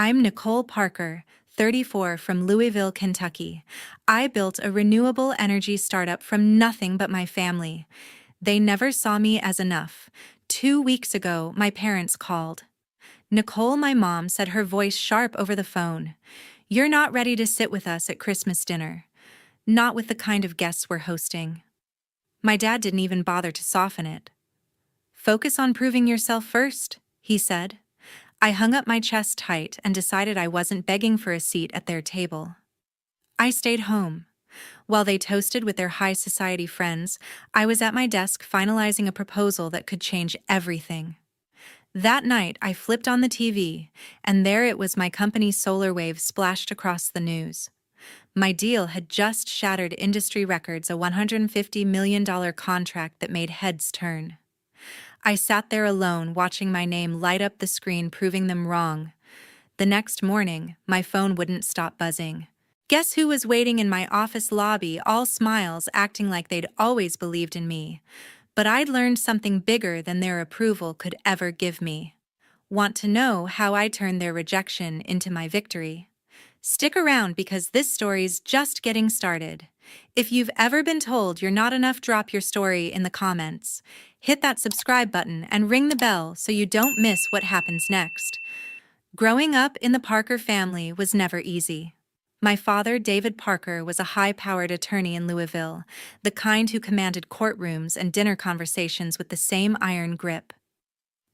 I'm Nicole Parker, 34, from Louisville, Kentucky. I built a renewable energy startup from nothing but my family. They never saw me as enough. 2 weeks ago, my parents called. Nicole, my mom, said, her voice sharp over the phone. "You're not ready to sit with us at Christmas dinner. Not with the kind of guests we're hosting." My dad didn't even bother to soften it. "Focus on proving yourself first," he said. I hung up my chest tight and decided I wasn't begging for a seat at their table. I stayed home. While they toasted with their high society friends, I was at my desk finalizing a proposal that could change everything. That night, I flipped on the TV, and there it was, my company's solar wave splashed across the news. My deal had just shattered industry records, a $150 million contract that made heads turn. I sat there alone, watching my name light up the screen, proving them wrong. The next morning, my phone wouldn't stop buzzing. Guess who was waiting in my office lobby, all smiles, acting like they'd always believed in me. But I'd learned something bigger than their approval could ever give me. Want to know how I turned their rejection into my victory? Stick around, because this story's just getting started. If you've ever been told you're not enough, drop your story in the comments. Hit that subscribe button and ring the bell so you don't miss what happens next. Growing up in the Parker family was never easy. My father, David Parker, was a high-powered attorney in Louisville, the kind who commanded courtrooms and dinner conversations with the same iron grip.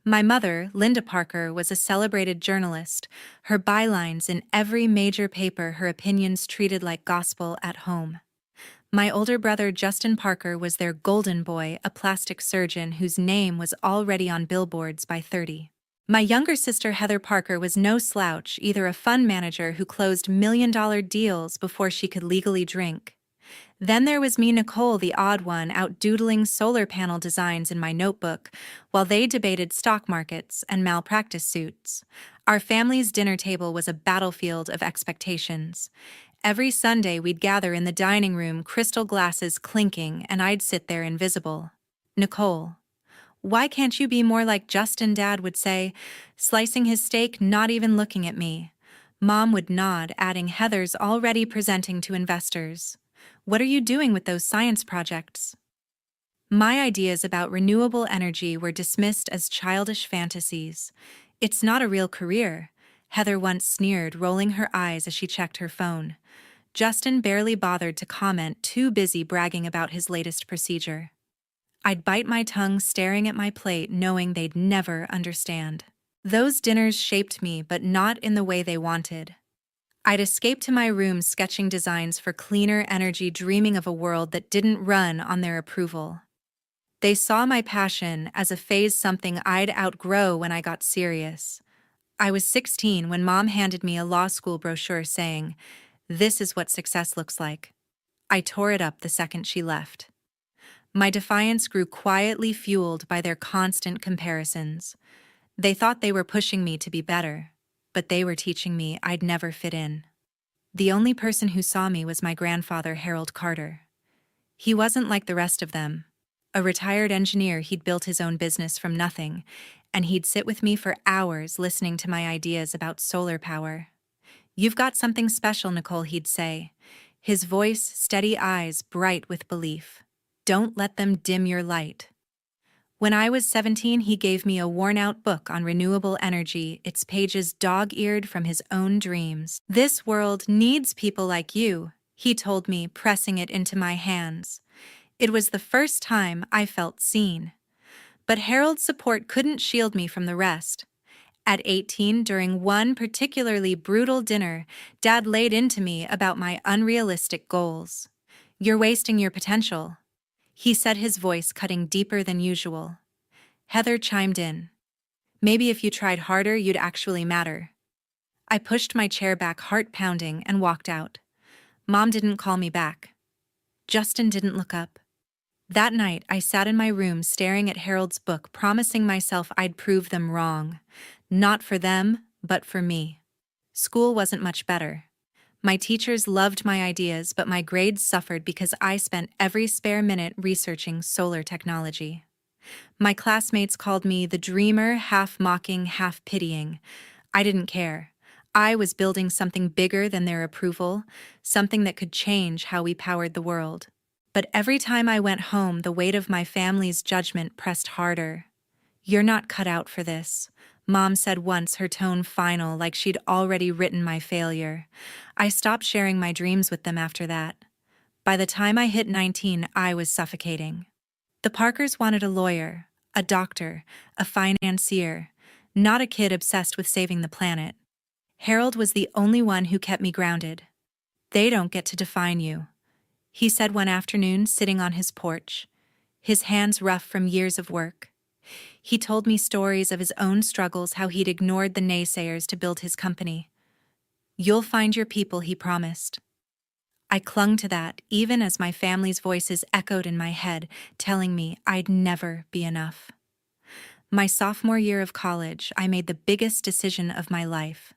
My mother, Linda Parker, was a celebrated journalist, her bylines in every major paper, her opinions treated like gospel at home. My older brother, Justin Parker, was their golden boy, a plastic surgeon whose name was already on billboards by 30. My younger sister, Heather Parker, was no slouch, either, a fund manager who closed million-dollar deals before she could legally drink. Then there was me, Nicole, the odd one, out doodling solar panel designs in my notebook, while they debated stock markets and malpractice suits. Our family's dinner table was a battlefield of expectations. Every Sunday we'd gather in the dining room, crystal glasses clinking, and I'd sit there invisible. "Nicole, why can't you be more like Justin?" Dad would say, slicing his steak, not even looking at me. Mom would nod, adding, "Heather's already presenting to investors. What are you doing with those science projects?" My ideas about renewable energy were dismissed as childish fantasies. "It's not a real career," Heather once sneered, rolling her eyes as she checked her phone. Justin barely bothered to comment, too busy bragging about his latest procedure. I'd bite my tongue, staring at my plate, knowing they'd never understand. Those dinners shaped me, but not in the way they wanted. I'd escape to my room, sketching designs for cleaner energy, dreaming of a world that didn't run on their approval. They saw my passion as a phase, something I'd outgrow when I got serious. I was 16 when Mom handed me a law school brochure saying, "This is what success looks like." I tore it up the second she left. My defiance grew quietly, fueled by their constant comparisons. They thought they were pushing me to be better, but they were teaching me I'd never fit in. The only person who saw me was my grandfather, Harold Carter. He wasn't like the rest of them. A retired engineer, he'd built his own business from nothing, and he'd sit with me for hours listening to my ideas about solar power. "You've got something special, Nicole," he'd say, his voice, steady, eyes bright with belief. "Don't let them dim your light." When I was 17, he gave me a worn-out book on renewable energy, its pages dog-eared from his own dreams. "This world needs people like you," he told me, pressing it into my hands. It was the first time I felt seen. But Harold's support couldn't shield me from the rest. At 18, during one particularly brutal dinner, Dad laid into me about my unrealistic goals. "You're wasting your potential," he said, his voice cutting deeper than usual. Heather chimed in. "Maybe if you tried harder, you'd actually matter." I pushed my chair back, heart pounding, and walked out. Mom didn't call me back. Justin didn't look up. That night, I sat in my room staring at Harold's book, promising myself I'd prove them wrong. Not for them, but for me. School wasn't much better. My teachers loved my ideas, but my grades suffered because I spent every spare minute researching solar technology. My classmates called me the dreamer, half mocking, half pitying. I didn't care. I was building something bigger than their approval, something that could change how we powered the world. But every time I went home, the weight of my family's judgment pressed harder. "You're not cut out for this," Mom said once, her tone final, like she'd already written my failure. I stopped sharing my dreams with them after that. By the time I hit 19, I was suffocating. The Parkers wanted a lawyer, a doctor, a financier, not a kid obsessed with saving the planet. Harold was the only one who kept me grounded. "They don't get to define you," he said one afternoon, sitting on his porch, his hands rough from years of work. He told me stories of his own struggles, how he'd ignored the naysayers to build his company. "You'll find your people," he promised. I clung to that, even as my family's voices echoed in my head, telling me I'd never be enough. My sophomore year of college, I made the biggest decision of my life.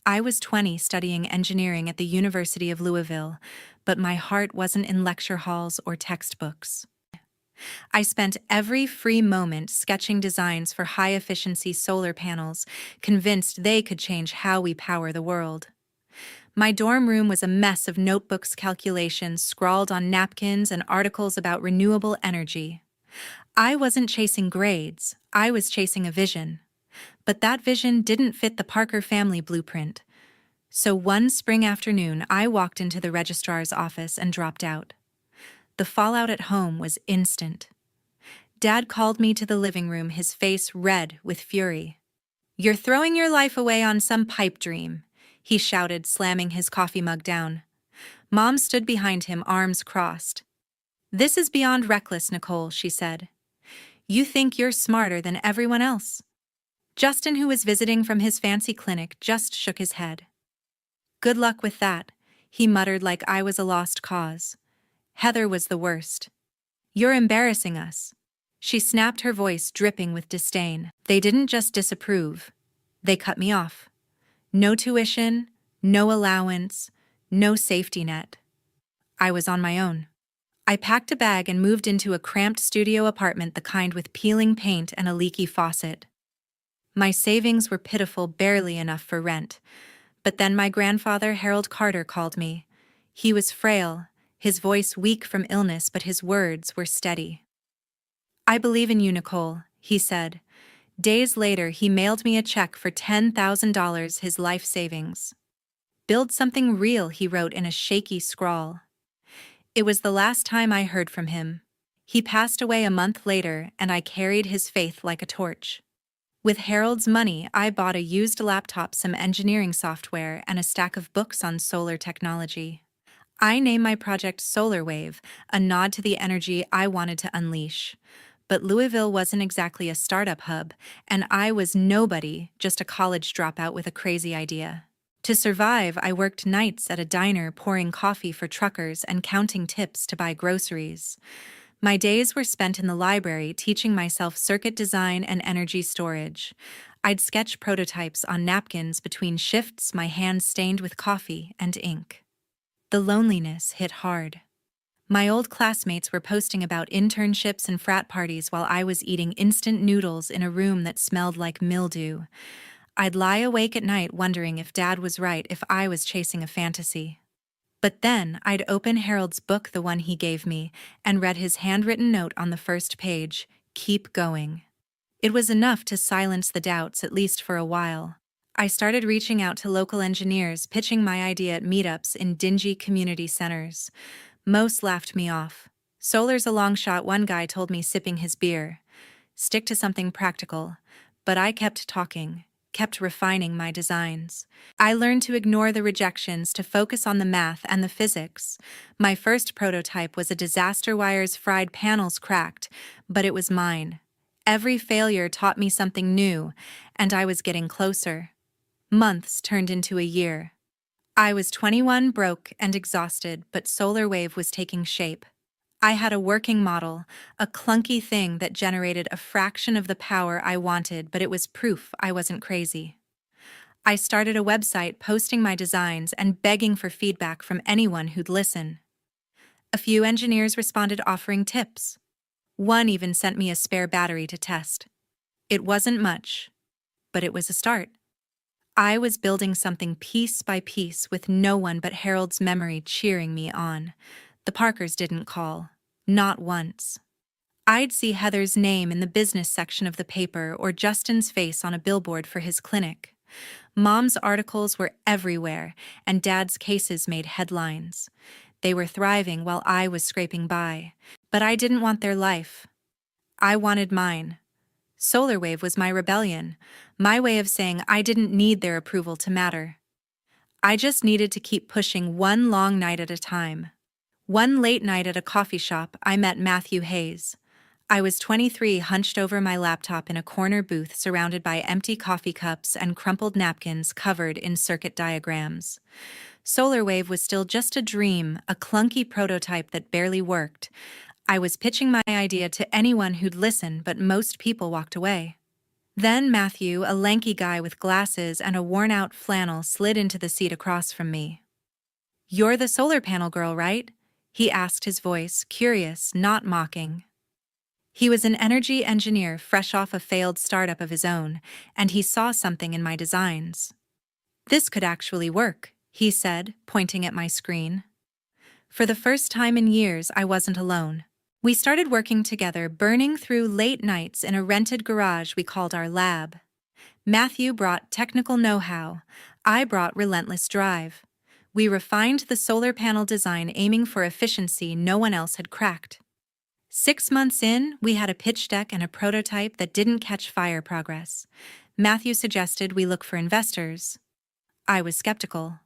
I was 20, studying engineering at the University of Louisville, but my heart wasn't in lecture halls or textbooks. I spent every free moment sketching designs for high-efficiency solar panels, convinced they could change how we power the world. My dorm room was a mess of notebooks, calculations scrawled on napkins, and articles about renewable energy. I wasn't chasing grades, I was chasing a vision. But that vision didn't fit the Parker family blueprint. So one spring afternoon, I walked into the registrar's office and dropped out. The fallout at home was instant. Dad called me to the living room, his face red with fury. "You're throwing your life away on some pipe dream," he shouted, slamming his coffee mug down. Mom stood behind him, arms crossed. "This is beyond reckless, Nicole," she said. "You think you're smarter than everyone else." Justin, who was visiting from his fancy clinic, just shook his head. "Good luck with that," he muttered like I was a lost cause. Heather was the worst. "You're embarrassing us." She snapped, her voice dripping with disdain. They didn't just disapprove. They cut me off. No tuition, no allowance, no safety net. I was on my own. I packed a bag and moved into a cramped studio apartment, the kind with peeling paint and a leaky faucet. My savings were pitiful, barely enough for rent. But then my grandfather, Harold Carter, called me. He was frail, his voice weak from illness, but his words were steady. "I believe in you, Nicole," he said. Days later, he mailed me a check for $10,000, his life savings. "Build something real," he wrote in a shaky scrawl. It was the last time I heard from him. He passed away a month later, and I carried his faith like a torch. With Harold's money, I bought a used laptop, some engineering software, and a stack of books on solar technology. I named my project Solar Wave, a nod to the energy I wanted to unleash. But Louisville wasn't exactly a startup hub, and I was nobody, just a college dropout with a crazy idea. To survive, I worked nights at a diner, pouring coffee for truckers and counting tips to buy groceries. My days were spent in the library teaching myself circuit design and energy storage. I'd sketch prototypes on napkins between shifts, my hands stained with coffee and ink. The loneliness hit hard. My old classmates were posting about internships and frat parties while I was eating instant noodles in a room that smelled like mildew. I'd lie awake at night wondering if Dad was right, if I was chasing a fantasy. But then I'd open Harold's book, the one he gave me, and read his handwritten note on the first page: "Keep going." It was enough to silence the doubts, at least for a while. I started reaching out to local engineers, pitching my idea at meetups in dingy community centers. Most laughed me off. "Solar's a long shot," one guy told me, sipping his beer. "Stick to something practical." But I kept talking, kept refining my designs. I learned to ignore the rejections, to focus on the math and the physics. My first prototype was a disaster: wires fried, panels cracked, but it was mine. Every failure taught me something new, and I was getting closer. Months turned into a year. I was 21, broke and exhausted, but Solar Wave was taking shape. I had a working model, a clunky thing that generated a fraction of the power I wanted, but it was proof I wasn't crazy. I started a website, posting my designs and begging for feedback from anyone who'd listen. A few engineers responded, offering tips. One even sent me a spare battery to test. It wasn't much, but it was a start. I was building something piece by piece with no one but Harold's memory cheering me on. The Parkers didn't call. Not once. I'd see Heather's name in the business section of the paper or Justin's face on a billboard for his clinic. Mom's articles were everywhere, and Dad's cases made headlines. They were thriving while I was scraping by. But I didn't want their life. I wanted mine. Solar Wave was my rebellion, my way of saying I didn't need their approval to matter. I just needed to keep pushing one long night at a time. One late night at a coffee shop, I met Matthew Hayes. I was 23, hunched over my laptop in a corner booth surrounded by empty coffee cups and crumpled napkins covered in circuit diagrams. Solar Wave was still just a dream, a clunky prototype that barely worked. I was pitching my idea to anyone who'd listen, but most people walked away. Then Matthew, a lanky guy with glasses and a worn-out flannel, slid into the seat across from me. "You're the solar panel girl, right?" he asked, his voice curious, not mocking. He was an energy engineer fresh off a failed startup of his own, and he saw something in my designs. "This could actually work," he said, pointing at my screen. For the first time in years, I wasn't alone. We started working together, burning through late nights in a rented garage we called our lab. Matthew brought technical know-how. I brought relentless drive. We refined the solar panel design, aiming for efficiency no one else had cracked. 6 months in, we had a pitch deck and a prototype that didn't catch fire progress. Matthew suggested we look for investors. I was skeptical.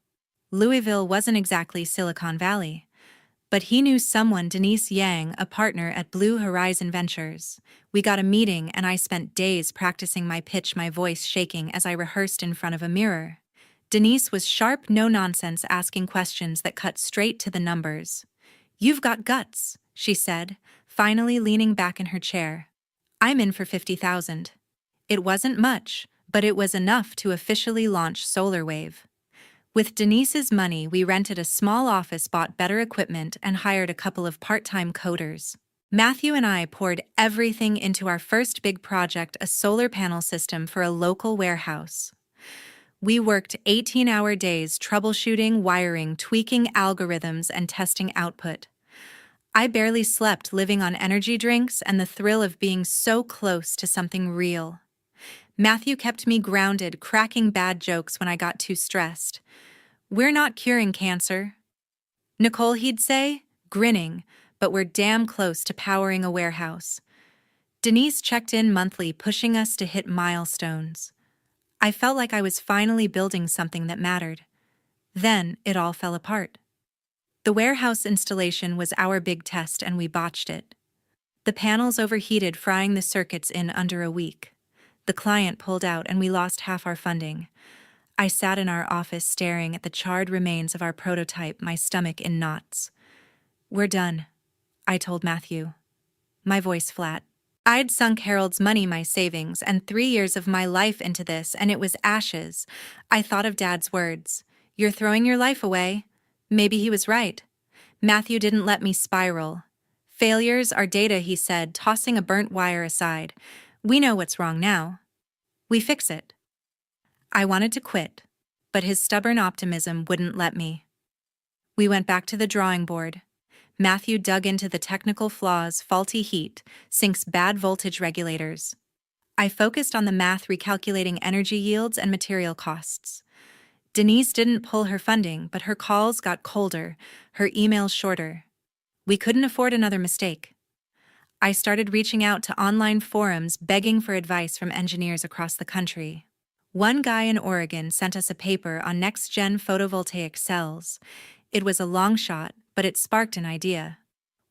Louisville wasn't exactly Silicon Valley. But he knew someone, Denise Yang, a partner at Blue Horizon Ventures. We got a meeting and I spent days practicing my pitch, my voice shaking as I rehearsed in front of a mirror. Denise was sharp, no-nonsense, asking questions that cut straight to the numbers. "You've got guts," she said, finally leaning back in her chair. "I'm in for 50,000. It wasn't much, but it was enough to officially launch Solar Wave. With Denise's money, we rented a small office, bought better equipment, and hired a couple of part-time coders. Matthew and I poured everything into our first big project, a solar panel system for a local warehouse. We worked 18-hour days troubleshooting, wiring, tweaking algorithms, and testing output. I barely slept, living on energy drinks and the thrill of being so close to something real. Matthew kept me grounded, cracking bad jokes when I got too stressed. "We're not curing cancer, Nicole," he'd say, grinning, "but we're damn close to powering a warehouse." Denise checked in monthly, pushing us to hit milestones. I felt like I was finally building something that mattered. Then it all fell apart. The warehouse installation was our big test, and we botched it. The panels overheated, frying the circuits in under a week. The client pulled out, and we lost half our funding. I sat in our office staring at the charred remains of our prototype, my stomach in knots. "We're done," I told Matthew, my voice flat. I'd sunk Harold's money, my savings, and 3 years of my life into this, and it was ashes. I thought of Dad's words. "You're throwing your life away." Maybe he was right. Matthew didn't let me spiral. "Failures are data," he said, tossing a burnt wire aside. "We know what's wrong now. We fix it." I wanted to quit, but his stubborn optimism wouldn't let me. We went back to the drawing board. Matthew dug into the technical flaws: faulty heat, sinks, bad voltage regulators. I focused on the math, recalculating energy yields and material costs. Denise didn't pull her funding, but her calls got colder, her emails shorter. We couldn't afford another mistake. I started reaching out to online forums, begging for advice from engineers across the country. One guy in Oregon sent us a paper on next-gen photovoltaic cells. It was a long shot, but it sparked an idea.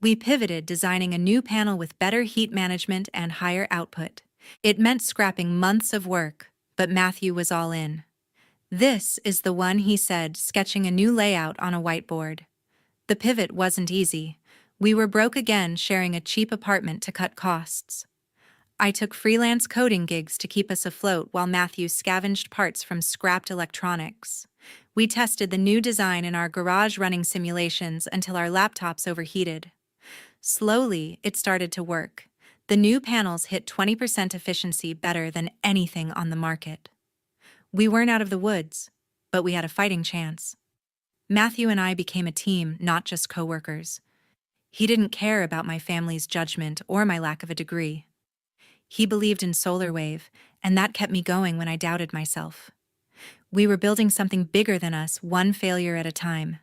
We pivoted, designing a new panel with better heat management and higher output. It meant scrapping months of work, but Matthew was all in. "This is the one," he said, sketching a new layout on a whiteboard. The pivot wasn't easy. We were broke again, sharing a cheap apartment to cut costs. I took freelance coding gigs to keep us afloat while Matthew scavenged parts from scrapped electronics. We tested the new design in our garage, running simulations until our laptops overheated. Slowly, it started to work. The new panels hit 20% efficiency, better than anything on the market. We weren't out of the woods, but we had a fighting chance. Matthew and I became a team, not just coworkers. He didn't care about my family's judgment or my lack of a degree. He believed in solar wave, and that kept me going when I doubted myself. We were building something bigger than us, one failure at a time.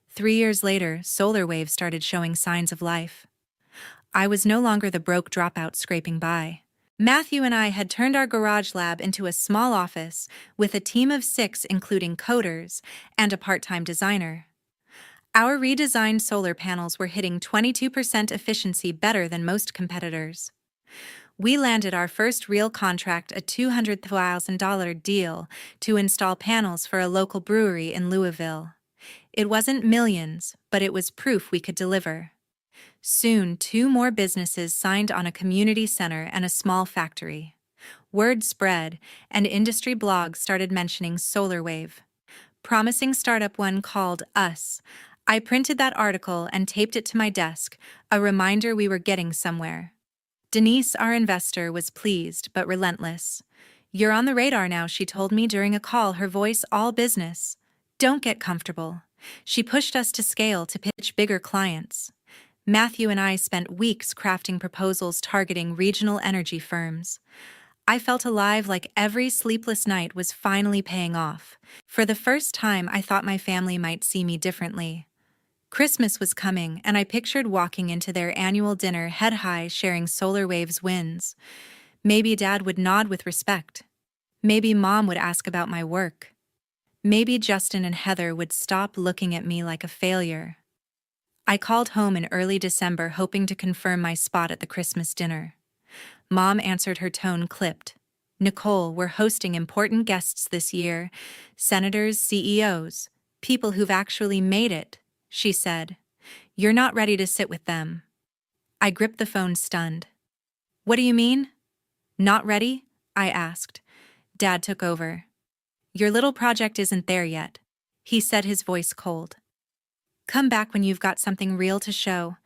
3 years later, solar wave started showing signs of life. I was no longer the broke dropout scraping by. Matthew and I had turned our garage lab into a small office with a team of 6, including coders and a part-time designer. Our redesigned solar panels were hitting 22% efficiency better than most competitors. We landed our first real contract, a $200,000 deal to install panels for a local brewery in Louisville. It wasn't millions, but it was proof we could deliver. Soon, 2 more businesses signed on, a community center and a small factory. Word spread, and industry blogs started mentioning solar wave. Promising startup one called us. I printed that article and taped it to my desk, a reminder we were getting somewhere. Denise, our investor, was pleased but relentless. "You're on the radar now," she told me during a call, her voice all business. "Don't get comfortable." She pushed us to scale, to pitch bigger clients. Matthew and I spent weeks crafting proposals targeting regional energy firms. I felt alive, like every sleepless night was finally paying off. For the first time, I thought my family might see me differently. Christmas was coming, and I pictured walking into their annual dinner head high, sharing solar waves wins. Maybe Dad would nod with respect. Maybe Mom would ask about my work. Maybe Justin and Heather would stop looking at me like a failure. I called home in early December, hoping to confirm my spot at the Christmas dinner. Mom answered, her tone clipped. "Nicole, we're hosting important guests this year. Senators, CEOs, people who've actually made it," she said. "You're not ready to sit with them." I gripped the phone, stunned. "What do you mean? Not ready?" I asked. Dad took over. "Your little project isn't there yet," he said, his voice cold. "Come back when you've got something real to show."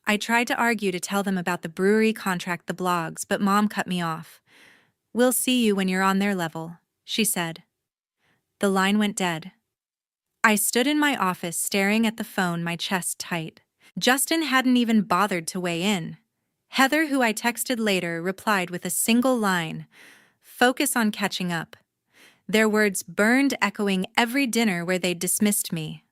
I tried to argue, to tell them about the brewery contract, the blogs, but Mom cut me off. "We'll see you when you're on their level," she said. The line went dead. I stood in my office staring at the phone, my chest tight. Justin hadn't even bothered to weigh in. Heather, who I texted later, replied with a single line: "Focus on catching up." Their words burned, echoing every dinner where they'd dismissed me.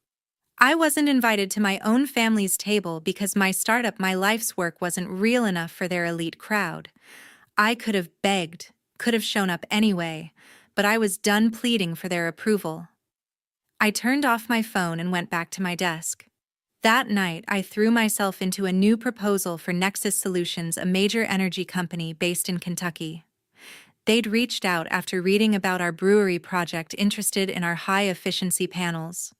I wasn't invited to my own family's table because my startup, my life's work, wasn't real enough for their elite crowd. I could have begged, could have shown up anyway, but I was done pleading for their approval. I turned off my phone and went back to my desk. That night, I threw myself into a new proposal for Nexus Solutions, a major energy company based in Kentucky. They'd reached out after reading about our brewery project, interested in our high-efficiency panels.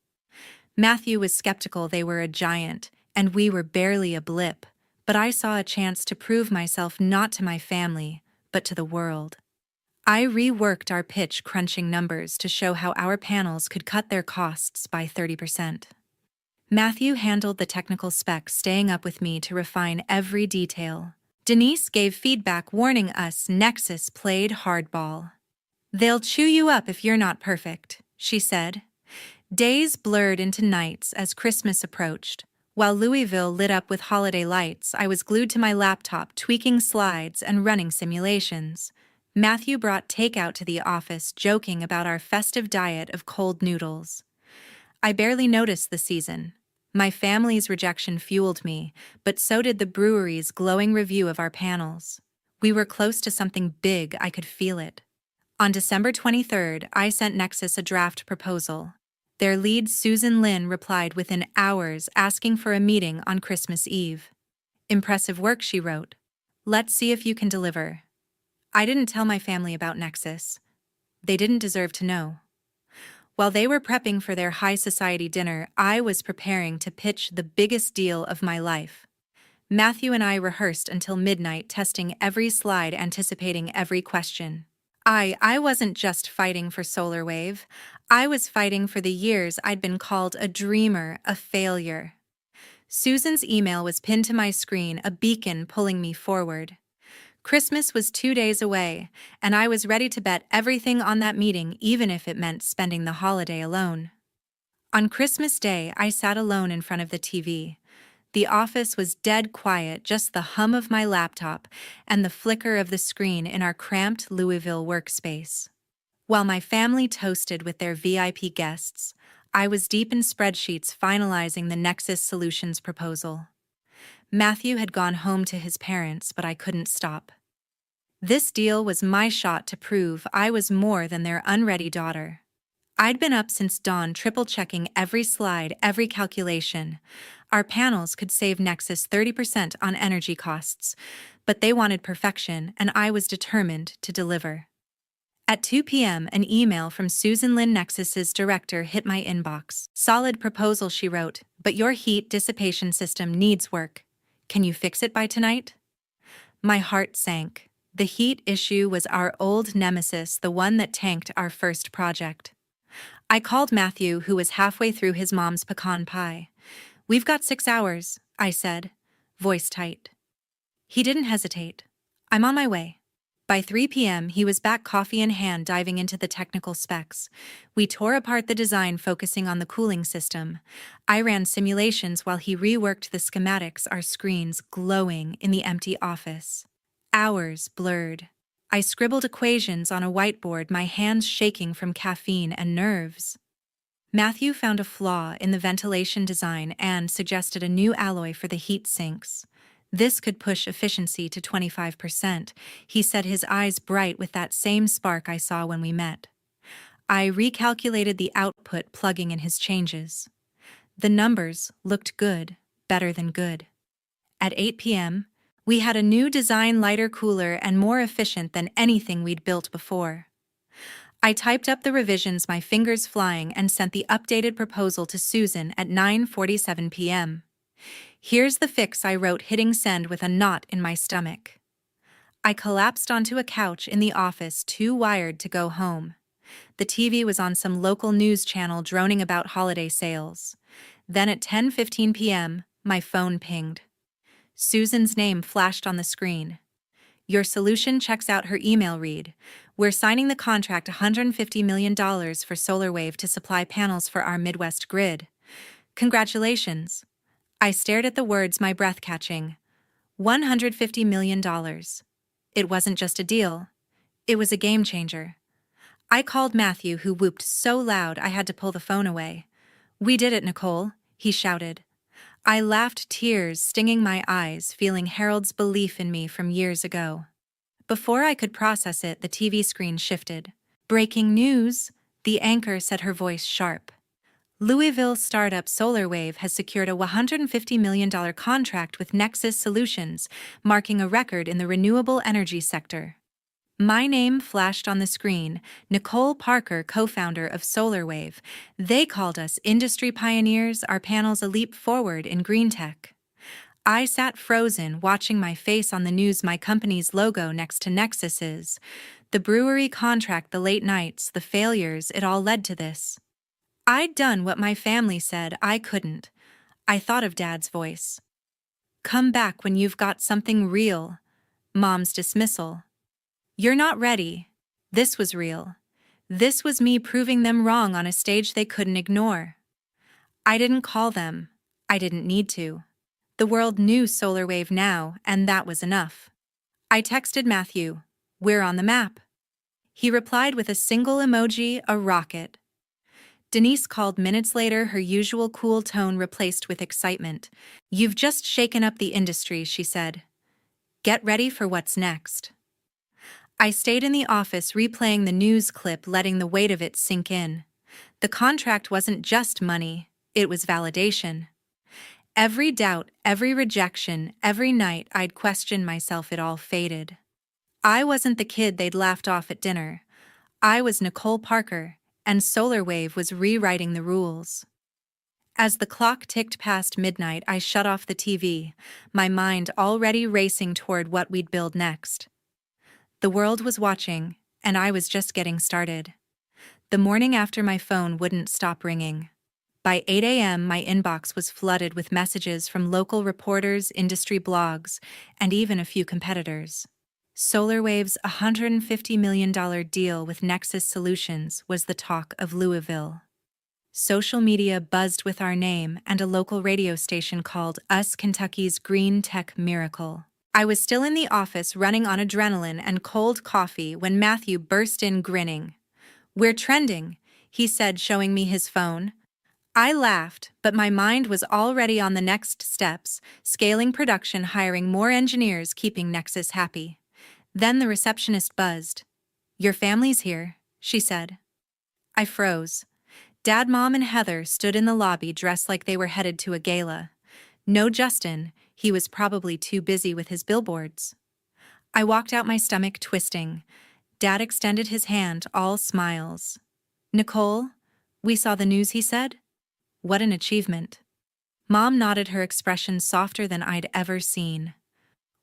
Matthew was skeptical. They were a giant, and we were barely a blip, but I saw a chance to prove myself, not to my family, but to the world. I reworked our pitch, crunching numbers to show how our panels could cut their costs by 30%. Matthew handled the technical specs, staying up with me to refine every detail. Denise gave feedback, warning us Nexus played hardball. "They'll chew you up if you're not perfect," she said. Days blurred into nights as Christmas approached. While Louisville lit up with holiday lights, I was glued to my laptop, tweaking slides and running simulations. Matthew brought takeout to the office, joking about our festive diet of cold noodles. I barely noticed the season. My family's rejection fueled me, but so did the brewery's glowing review of our panels. We were close to something big. I could feel it. On December 23rd, I sent Nexus a draft proposal. Their lead, Susan Lynn, replied within hours, asking for a meeting on Christmas Eve. "Impressive work," she wrote. "Let's see if you can deliver." I didn't tell my family about Nexus. They didn't deserve to know. While they were prepping for their high society dinner, I was preparing to pitch the biggest deal of my life. Matthew and I rehearsed until midnight, testing every slide, anticipating every question. I wasn't just fighting for solar wave. I was fighting for the years I'd been called a dreamer, a failure. Susan's email was pinned to my screen, a beacon pulling me forward. Christmas was 2 days away, and I was ready to bet everything on that meeting, even if it meant spending the holiday alone. On Christmas Day, I sat alone in front of the TV. The office was dead quiet, just the hum of my laptop and the flicker of the screen in our cramped Louisville workspace. While my family toasted with their VIP guests, I was deep in spreadsheets finalizing the Nexus Solutions proposal. Matthew had gone home to his parents, but I couldn't stop. This deal was my shot to prove I was more than their unready daughter. I'd been up since dawn, triple-checking every slide, every calculation. Our panels could save Nexus 30% on energy costs, but they wanted perfection, and I was determined to deliver. At 2 p.m., an email from Susan Lynn, Nexus's director, hit my inbox. "Solid proposal," she wrote, "but your heat dissipation system needs work. Can you fix it by tonight?" My heart sank. The heat issue was our old nemesis, the one that tanked our first project. I called Matthew, who was halfway through his mom's pecan pie. "We've got 6 hours," I said, voice tight. He didn't hesitate. "I'm on my way." By 3 p.m., he was back, coffee in hand, diving into the technical specs. We tore apart the design, focusing on the cooling system. I ran simulations while he reworked the schematics, our screens glowing in the empty office. Hours blurred. I scribbled equations on a whiteboard, my hands shaking from caffeine and nerves. Matthew found a flaw in the ventilation design and suggested a new alloy for the heat sinks. This could push efficiency to 25%, he said, his eyes bright with that same spark I saw when we met. I recalculated the output, plugging in his changes. The numbers looked good, better than good. At 8 p.m., we had a new design, lighter, cooler, and more efficient than anything we'd built before. I typed up the revisions, my fingers flying, and sent the updated proposal to Susan at 9:47 p.m. "Here's the fix," I wrote, hitting send with a knot in my stomach. I collapsed onto a couch in the office, too wired to go home. The TV was on some local news channel, droning about holiday sales. Then at 10:15 p.m., my phone pinged. Susan's name flashed on the screen. "Your solution checks out," her email read. "We're signing the contract, $150 million for SolarWave to supply panels for our Midwest grid. Congratulations." I stared at the words, my breath catching. $150 million. It wasn't just a deal. It was a game changer. I called Matthew, who whooped so loud I had to pull the phone away. "We did it, Nicole," he shouted. I laughed, tears stinging my eyes, feeling Harold's belief in me from years ago. Before I could process it, the TV screen shifted. "Breaking news," the anchor said, her voice sharp. "Louisville startup SolarWave has secured a $150 million contract with Nexus Solutions, marking a record in the renewable energy sector." My name flashed on the screen, Nicole Parker, co-founder of SolarWave. They called us industry pioneers, our panels a leap forward in green tech. I sat frozen, watching my face on the news, my company's logo next to Nexus's. The brewery contract, the late nights, the failures, it all led to this. I'd done what my family said I couldn't. I thought of Dad's voice. "Come back when you've got something real." Mom's dismissal. "You're not ready." This was real. This was me proving them wrong on a stage they couldn't ignore. I didn't call them. I didn't need to. The world knew SolarWave now, and that was enough. I texted Matthew, "We're on the map." He replied with a single emoji, a rocket. Denise called minutes later, her usual cool tone replaced with excitement. "You've just shaken up the industry," she said. "Get ready for what's next." I stayed in the office, replaying the news clip, letting the weight of it sink in. The contract wasn't just money, it was validation. Every doubt, every rejection, every night I'd questioned myself, it all faded. I wasn't the kid they'd laughed off at dinner. I was Nicole Parker, and SolarWave was rewriting the rules. As the clock ticked past midnight, I shut off the TV, my mind already racing toward what we'd build next. The world was watching, and I was just getting started. The morning after, my phone wouldn't stop ringing. By 8 a.m., my inbox was flooded with messages from local reporters, industry blogs, and even a few competitors. SolarWave's $150 million deal with Nexus Solutions was the talk of Louisville. Social media buzzed with our name, and a local radio station called us Kentucky's Green Tech Miracle. I was still in the office running on adrenaline and cold coffee when Matthew burst in grinning. "We're trending," he said, showing me his phone. I laughed, but my mind was already on the next steps: scaling production, hiring more engineers, keeping Nexus happy. Then the receptionist buzzed. "Your family's here," she said. I froze. Dad, Mom, and Heather stood in the lobby dressed like they were headed to a gala. No Justin, he was probably too busy with his billboards. I walked out, my stomach twisting. Dad extended his hand, all smiles. "Nicole, we saw the news," he said. "What an achievement." Mom nodded, her expression softer than I'd ever seen.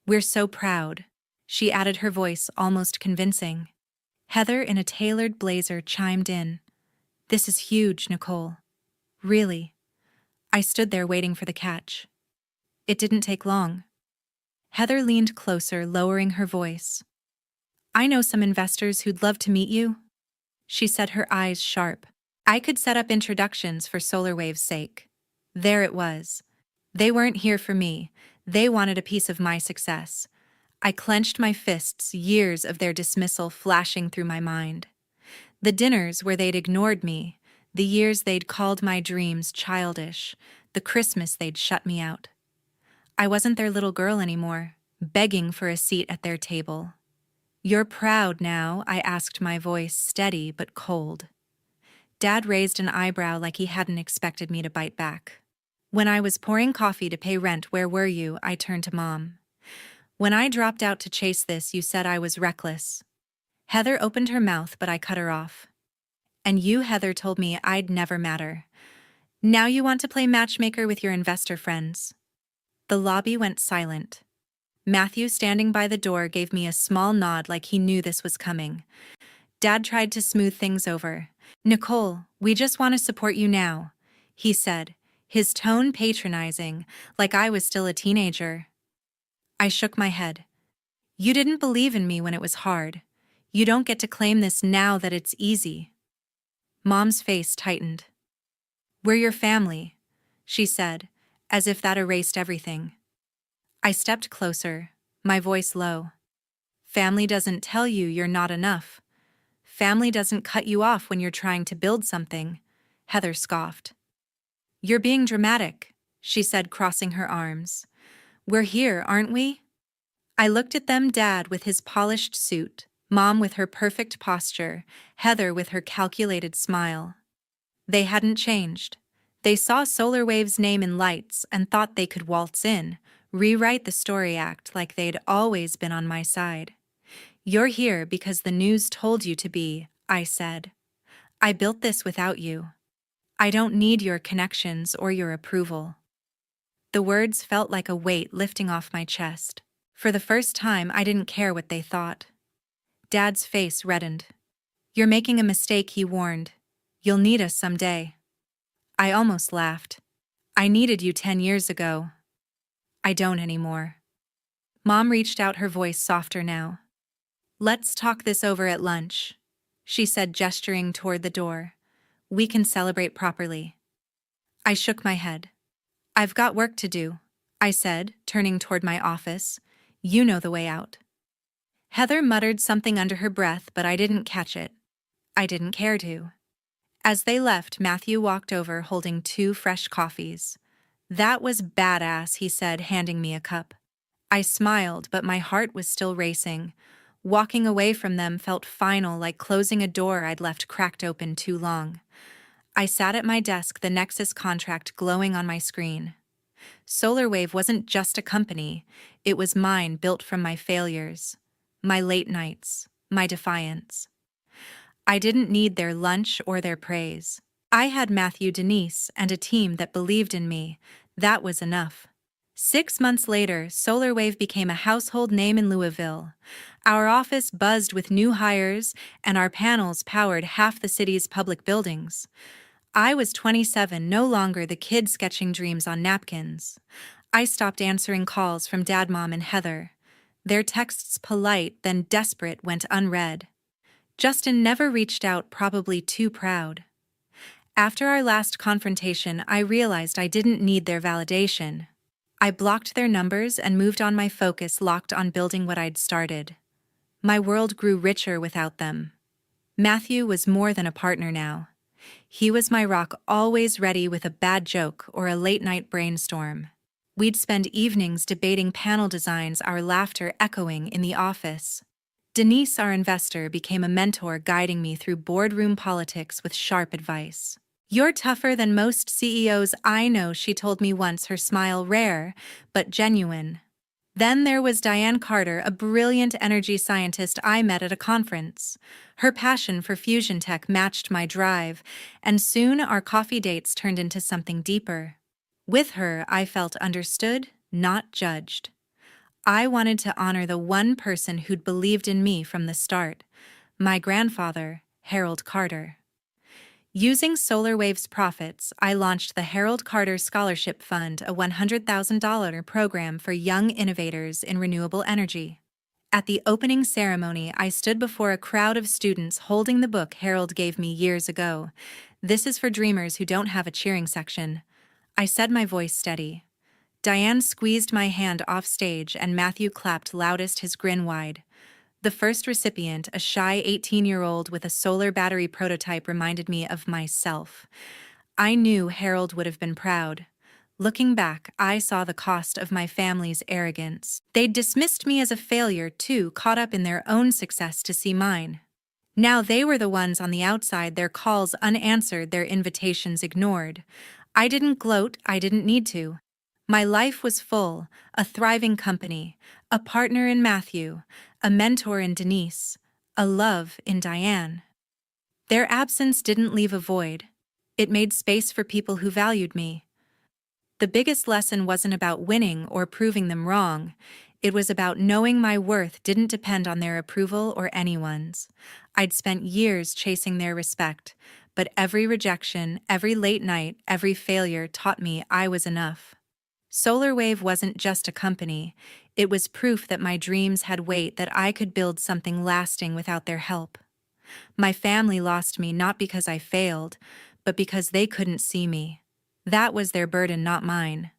"We're so proud," she added, her voice almost convincing. Heather, in a tailored blazer, chimed in. "This is huge, Nicole. Really." I stood there waiting for the catch. It didn't take long. Heather leaned closer, lowering her voice. "I know some investors who'd love to meet you," she said, her eyes sharp. I could set up introductions for SolarWave's sake. There it was. They weren't here for me. They wanted a piece of my success. I clenched my fists, years of their dismissal flashing through my mind. The dinners where they'd ignored me, the years they'd called my dreams childish, the Christmas they'd shut me out. I wasn't their little girl anymore, begging for a seat at their table. "You're proud now?" I asked, my voice steady but cold. Dad raised an eyebrow like he hadn't expected me to bite back. "When I was pouring coffee to pay rent, where were you?" I turned to Mom. "When I dropped out to chase this, you said I was reckless." Heather opened her mouth, but I cut her off. "And you," Heather told me, "I'd never matter. Now you want to play matchmaker with your investor friends." The lobby went silent. Matthew, standing by the door, gave me a small nod like he knew this was coming. Dad tried to smooth things over. "Nicole, we just want to support you now," he said, his tone patronizing, like I was still a teenager. I shook my head. "You didn't believe in me when it was hard. You don't get to claim this now that it's easy." Mom's face tightened. "We're your family," she said, as if that erased everything. I stepped closer, my voice low. "Family doesn't tell you you're not enough. Family doesn't cut you off when you're trying to build something," Heather scoffed. "You're being dramatic," she said, crossing her arms. "We're here, aren't we?" I looked at them, Dad with his polished suit, Mom with her perfect posture, Heather with her calculated smile. They hadn't changed. They saw SolarWave's name in lights and thought they could waltz in, rewrite the story act like they'd always been on my side. "You're here because the news told you to be," I said. "I built this without you. I don't need your connections or your approval." The words felt like a weight lifting off my chest. For the first time, I didn't care what they thought. Dad's face reddened. "You're making a mistake," he warned. "You'll need us someday." I almost laughed. "I needed you 10 years ago. I don't anymore." Mom reached out, her voice softer now. "Let's talk this over at lunch," she said, gesturing toward the door. "We can celebrate properly." I shook my head. "I've got work to do," I said, turning toward my office. "You know the way out." Heather muttered something under her breath, but I didn't catch it. I didn't care to. As they left, Matthew walked over holding 2 fresh coffees. "That was badass," he said, handing me a cup. I smiled, but my heart was still racing. Walking away from them felt final, like closing a door I'd left cracked open too long. I sat at my desk, the Nexus contract glowing on my screen. SolarWave wasn't just a company, it was mine, built from my failures, my late nights, my defiance. I didn't need their lunch or their praise. I had Matthew, Denise, and a team that believed in me. That was enough. 6 months later, SolarWave became a household name in Louisville. Our office buzzed with new hires, and our panels powered half the city's public buildings. I was 27, no longer the kid sketching dreams on napkins. I stopped answering calls from Dad, Mom, and Heather. Their texts polite, then desperate, went unread. Justin never reached out, probably too proud. After our last confrontation, I realized I didn't need their validation. I blocked their numbers and moved on, my focus locked on building what I'd started. My world grew richer without them. Matthew was more than a partner now. He was my rock, always ready with a bad joke or a late-night brainstorm. We'd spend evenings debating panel designs, our laughter echoing in the office. Denise, our investor, became a mentor, guiding me through boardroom politics with sharp advice. "You're tougher than most CEOs I know," she told me once, her smile rare but genuine. Then there was Diane Carter, a brilliant energy scientist I met at a conference. Her passion for fusion tech matched my drive, and soon our coffee dates turned into something deeper. With her, I felt understood, not judged. I wanted to honor the one person who'd believed in me from the start, my grandfather, Harold Carter. Using SolarWave's profits, I launched the Harold Carter Scholarship Fund, a $100,000 program for young innovators in renewable energy. At the opening ceremony, I stood before a crowd of students holding the book Harold gave me years ago. "This is for dreamers who don't have a cheering section." I said, my voice steady. Diane squeezed my hand off stage, and Matthew clapped loudest, his grin wide. The first recipient, a shy 18-year-old with a solar battery prototype, reminded me of myself. I knew Harold would have been proud. Looking back, I saw the cost of my family's arrogance. They'd dismissed me as a failure, too caught up in their own success to see mine. Now they were the ones on the outside, their calls unanswered, their invitations ignored. I didn't gloat, I didn't need to. My life was full, a thriving company, a partner in Matthew, a mentor in Denise, a love in Diane. Their absence didn't leave a void. It made space for people who valued me. The biggest lesson wasn't about winning or proving them wrong. It was about knowing my worth didn't depend on their approval or anyone's. I'd spent years chasing their respect, but every rejection, every late night, every failure taught me I was enough. SolarWave wasn't just a company. It was proof that my dreams had weight, that I could build something lasting without their help. My family lost me not because I failed, but because they couldn't see me. That was their burden, not mine.